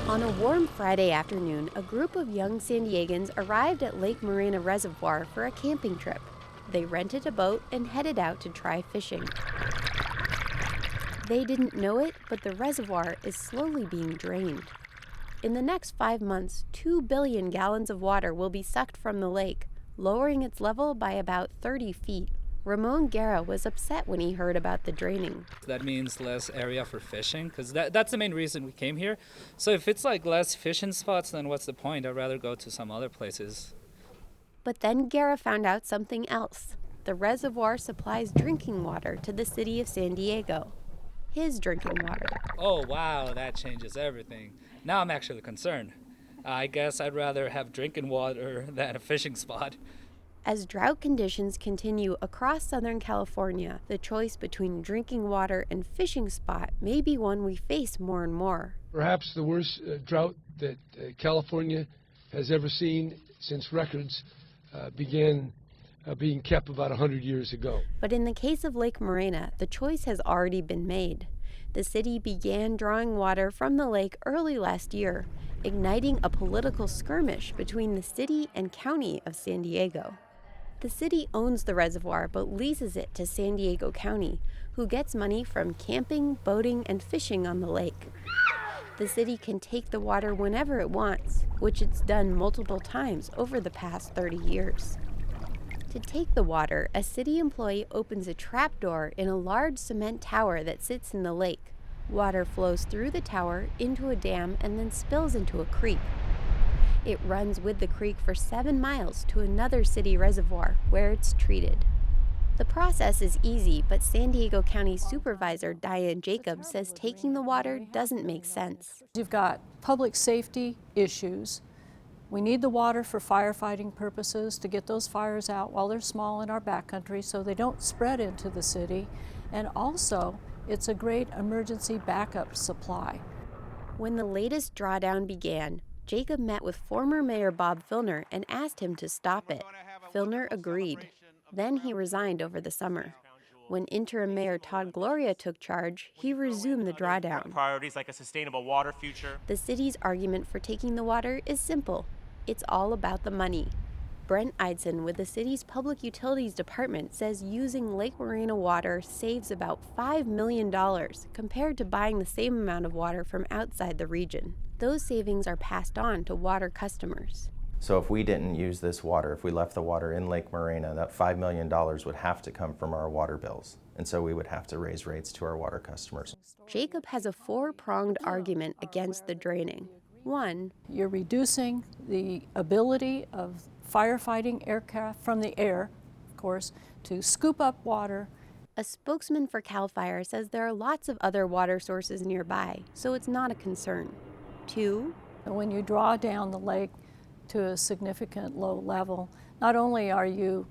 On a warm Friday afternoon, a group of young San Diegans arrived at Lake Morena Reservoir for a camping trip. They rented a boat and headed out to try fishing. They didn't know it, but the reservoir is slowly being drained. In the next 5 months, 2 billion gallons of water will be sucked from the lake, lowering its level by about 30 feet. Ramon Guerra was upset when he heard about the draining. That means less area for fishing, because that's the main reason we came here. So if it's like less fishing spots, then what's the point? I'd rather go to some other places. But then Guerra found out something else. The reservoir supplies drinking water to the city of San Diego. His drinking water. Oh, wow, that changes everything. Now I'm actually concerned. I guess I'd rather have drinking water than a fishing spot. As drought conditions continue across Southern California, the choice between drinking water and fishing spot may be one we face more and more. Perhaps the worst drought that California has ever seen since records began being kept about 100 years ago. But in the case of Lake Morena, the choice has already been made. The city began drawing water from the lake early last year, igniting a political skirmish between the city and county of San Diego. The city owns the reservoir but leases it to San Diego County, who gets money from camping, boating, and fishing on the lake. The city can take the water whenever it wants, which it's done multiple times over the past 30 years. To take the water, a city employee opens a trapdoor in a large cement tower that sits in the lake. Water flows through the tower into a dam and then spills into a creek. It runs with the creek for 7 miles to another city reservoir where it's treated. The process is easy, but San Diego County Supervisor Diane Jacobs says taking the water doesn't make sense. You've got public safety issues. We need the water for firefighting purposes to get those fires out while they're small in our backcountry so they don't spread into the city. And also, it's a great emergency backup supply. When the latest drawdown began, Jacob met with former Mayor Bob Filner and asked him to stop it. Filner agreed. Then he resigned over the summer. When interim Mayor Todd Gloria took charge, he resumed the drawdown. Priorities like a sustainable water future. The city's argument for taking the water is simple. It's all about the money. Brent Eidson with the city's Public Utilities Department says using Lake Morena water saves about $5 million compared to buying the same amount of water from outside the region. Those savings are passed on to water customers. So if we didn't use this water, if we left the water in Lake Morena, that $5 million would have to come from our water bills. And so we would have to raise rates to our water customers. Jacob has a 4-pronged argument against the draining. 1, you're reducing the ability of firefighting aircraft from the air, of course, to scoop up water. A spokesman for CAL FIRE says there are lots of other water sources nearby, so it's not a concern. 2, when you draw down the lake to a significant low level, not only are you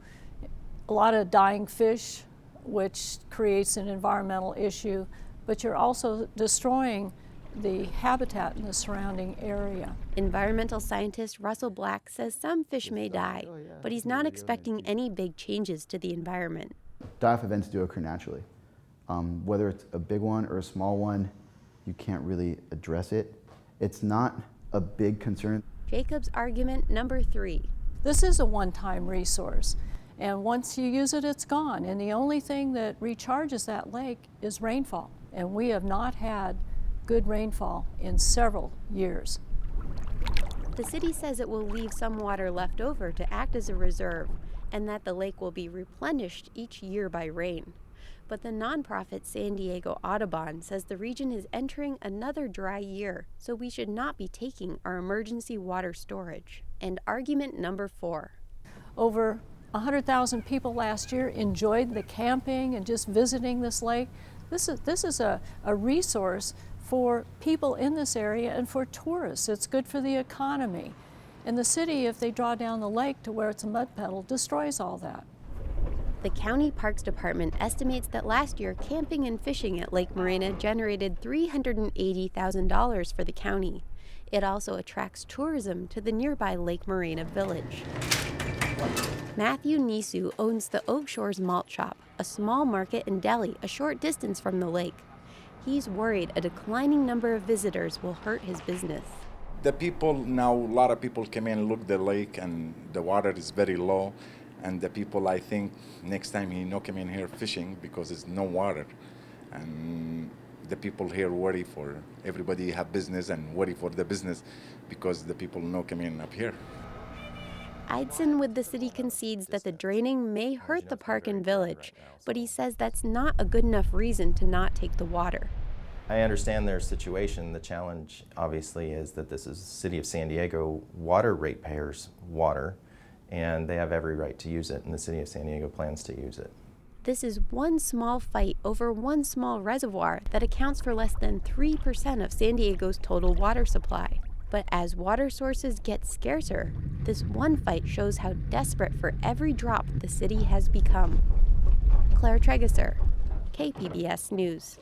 a lot of dying fish, which creates an environmental issue, but you're also destroying the habitat in the surrounding area. Environmental scientist Russell Black says some fish may die, but he's not expecting any big changes to the environment. Die-off events do occur naturally. Whether it's a big one or a small one, you can't really address it. It's not a big concern. Jacob's argument number 3. This is a one-time resource, and once you use it, it's gone. And the only thing that recharges that lake is rainfall, and we have not had good rainfall in several years. The city says it will leave some water left over to act as a reserve, and that the lake will be replenished each year by rain. But the nonprofit San Diego Audubon says the region is entering another dry year, so we should not be taking our emergency water storage. And argument number 4. Over 100,000 people last year enjoyed the camping and just visiting this lake. This is a resource for people in this area and for tourists. It's good for the economy. And the city, if they draw down the lake to where it's a mud puddle, destroys all that. The County Parks Department estimates that last year camping and fishing at Lake Morena generated $380,000 for the county. It also attracts tourism to the nearby Lake Morena Village. Matthew Nisu owns the Oak Shores Malt Shop, a small market and deli a short distance from the lake. He's worried a declining number of visitors will hurt his business. The people now, a lot of people come in, look the lake, and the water is very low. And the people, I think, next time come in here fishing because there's no water. And the people here worry for everybody have business and worry for the business because the people come in up here. Eidson with the city concedes that the draining may hurt the park and village, but he says that's not a good enough reason to not take the water. I understand their situation. The challenge, obviously, is that this is City of San Diego water ratepayers' water, and they have every right to use it, and the City of San Diego plans to use it. This is one small fight over one small reservoir that accounts for less than 3% of San Diego's total water supply. But as water sources get scarcer, this one fight shows how desperate for every drop the city has become. Claire Trageser, KPBS News.